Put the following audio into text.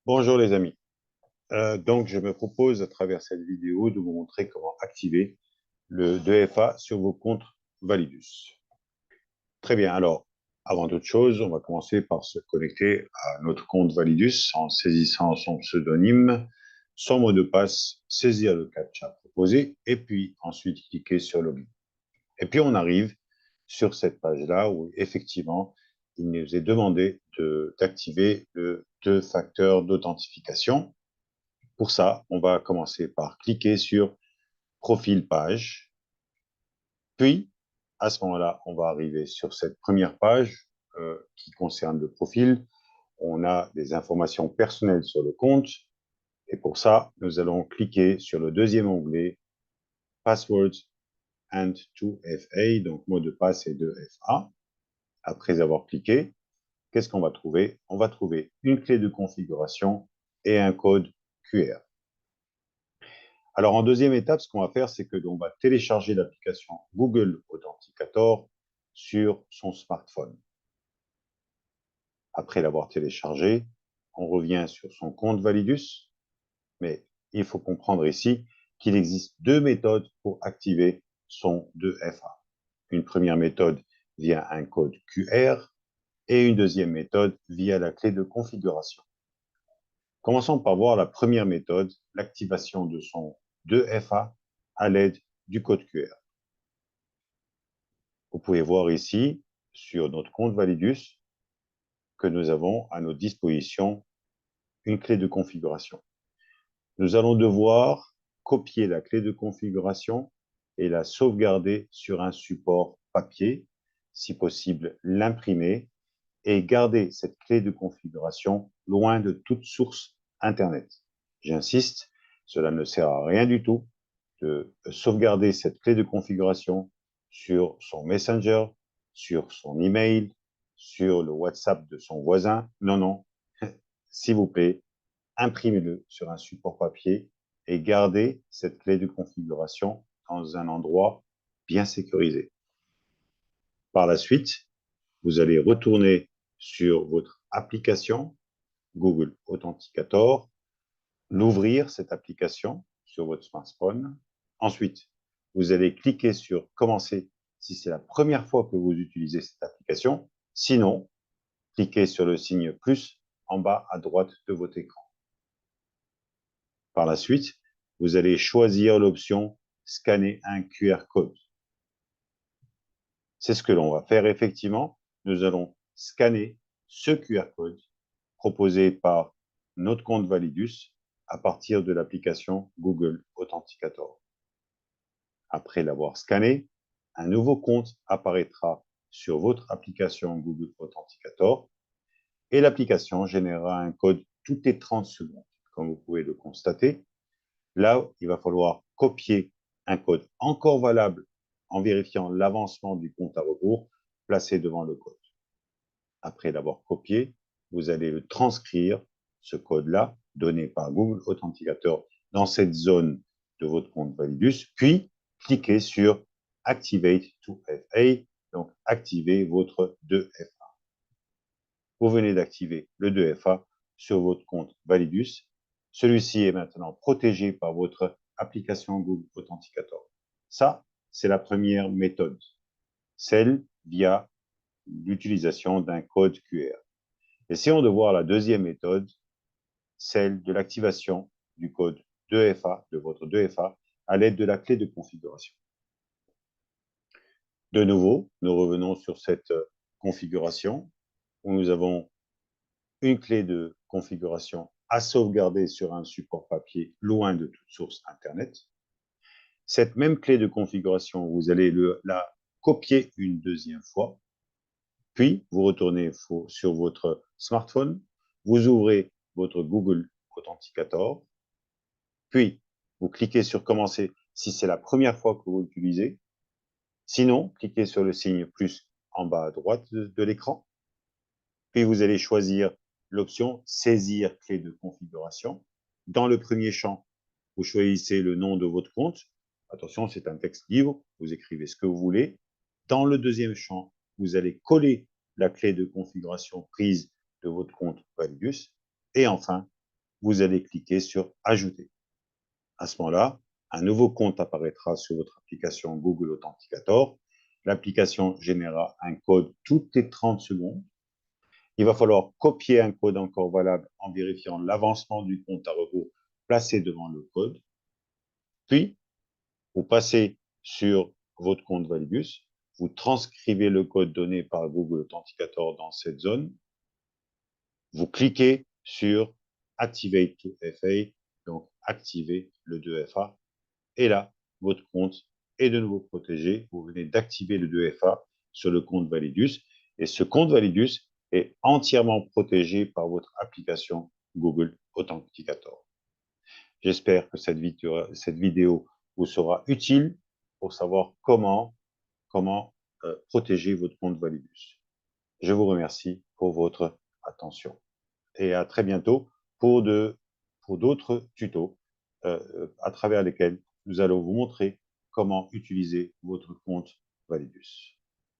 Bonjour les amis. Donc, je me propose à travers cette vidéo de vous montrer comment activer le 2FA sur vos comptes Validus. Très bien. Alors, avant toute chose, on va commencer par se connecter à notre compte Validus en saisissant son pseudonyme, son mot de passe, saisir le captcha proposé et puis ensuite cliquer sur Login. Et puis, on arrive sur cette page-là où effectivement, il nous est demandé d'activer le deux facteurs d'authentification. Pour ça, on va commencer par cliquer sur Profil page. Puis, à ce moment-là, on va arriver sur cette première page qui concerne le profil. On a des informations personnelles sur le compte. Et pour ça, nous allons cliquer sur le deuxième onglet Passwords and 2FA, donc mot de passe et 2FA. Après avoir cliqué, qu'est-ce qu'on va trouver? On va trouver une clé de configuration et un code QR. Alors, en deuxième étape, ce qu'on va faire, c'est que l'on va télécharger l'application Google Authenticator sur son smartphone. Après l'avoir téléchargé, on revient sur son compte Validus, mais il faut comprendre ici qu'il existe deux méthodes pour activer son 2FA. Une première méthode via un code QR et une deuxième méthode via la clé de configuration. Commençons par voir la première méthode, l'activation de son 2FA à l'aide du code QR. Vous pouvez voir ici, sur notre compte Validus, que nous avons à notre disposition une clé de configuration. Nous allons devoir copier la clé de configuration et la sauvegarder sur un support papier, si possible l'imprimer, et garder cette clé de configuration loin de toute source Internet. J'insiste, cela ne sert à rien du tout de sauvegarder cette clé de configuration sur son Messenger, sur son email, sur le WhatsApp de son voisin. Non, non, s'il vous plaît, imprimez-le sur un support papier et gardez cette clé de configuration dans un endroit bien sécurisé. Par la suite, vous allez retourner sur votre application Google Authenticator, l'ouvrir cette application sur votre smartphone. Ensuite, vous allez cliquer sur Commencer si c'est la première fois que vous utilisez cette application. Sinon, cliquez sur le signe plus en bas à droite de votre écran. Par la suite, vous allez choisir l'option Scanner un QR code. C'est ce que l'on va faire effectivement. Nous allons scanner ce QR code proposé par notre compte Validus à partir de l'application Google Authenticator. Après l'avoir scanné, un nouveau compte apparaîtra sur votre application Google Authenticator et l'application générera un code toutes les 30 secondes. Comme vous pouvez le constater, là, il va falloir copier un code encore valable en vérifiant l'avancement du compte à rebours placé devant le code. Après l'avoir copié, vous allez le transcrire, ce code-là, donné par Google Authenticator, dans cette zone de votre compte Validus, puis cliquez sur Activate 2FA, donc activez votre 2FA. Vous venez d'activer le 2FA sur votre compte Validus. Celui-ci est maintenant protégé par votre application Google Authenticator. Ça, c'est la première méthode, celle via l'utilisation d'un code QR. Essayons de voir la deuxième méthode, celle de l'activation du code 2FA, de votre 2FA, à l'aide de la clé de configuration. De nouveau, nous revenons sur cette configuration où nous avons une clé de configuration à sauvegarder sur un support papier loin de toute source Internet. Cette même clé de configuration, vous allez la copier une deuxième fois, puis vous retournez sur votre smartphone, vous ouvrez votre Google Authenticator, puis vous cliquez sur Commencer si c'est la première fois que vous l'utilisez. Sinon, cliquez sur le signe plus en bas à droite de l'écran, puis vous allez choisir l'option Saisir clé de configuration. Dans le premier champ, vous choisissez le nom de votre compte. Attention, c'est un texte libre, vous écrivez ce que vous voulez. Dans le deuxième champ, vous allez coller la clé de configuration prise de votre compte Validus. Et enfin, vous allez cliquer sur « Ajouter ». À ce moment-là, un nouveau compte apparaîtra sur votre application Google Authenticator. L'application générera un code toutes les 30 secondes. Il va falloir copier un code encore valable en vérifiant l'avancement du compte à rebours placé devant le code. Puis, vous passez sur votre compte Validus, vous transcrivez le code donné par Google Authenticator dans cette zone, vous cliquez sur Activate 2FA, donc activer le 2FA, et là, votre compte est de nouveau protégé. Vous venez d'activer le 2FA sur le compte Validus, et ce compte Validus est entièrement protégé par votre application Google Authenticator. J'espère que cette vidéo vous sera utile pour savoir comment protéger votre compte Validus. Je vous remercie pour votre attention et à très bientôt pour d'autres tutos à travers lesquels nous allons vous montrer comment utiliser votre compte Validus.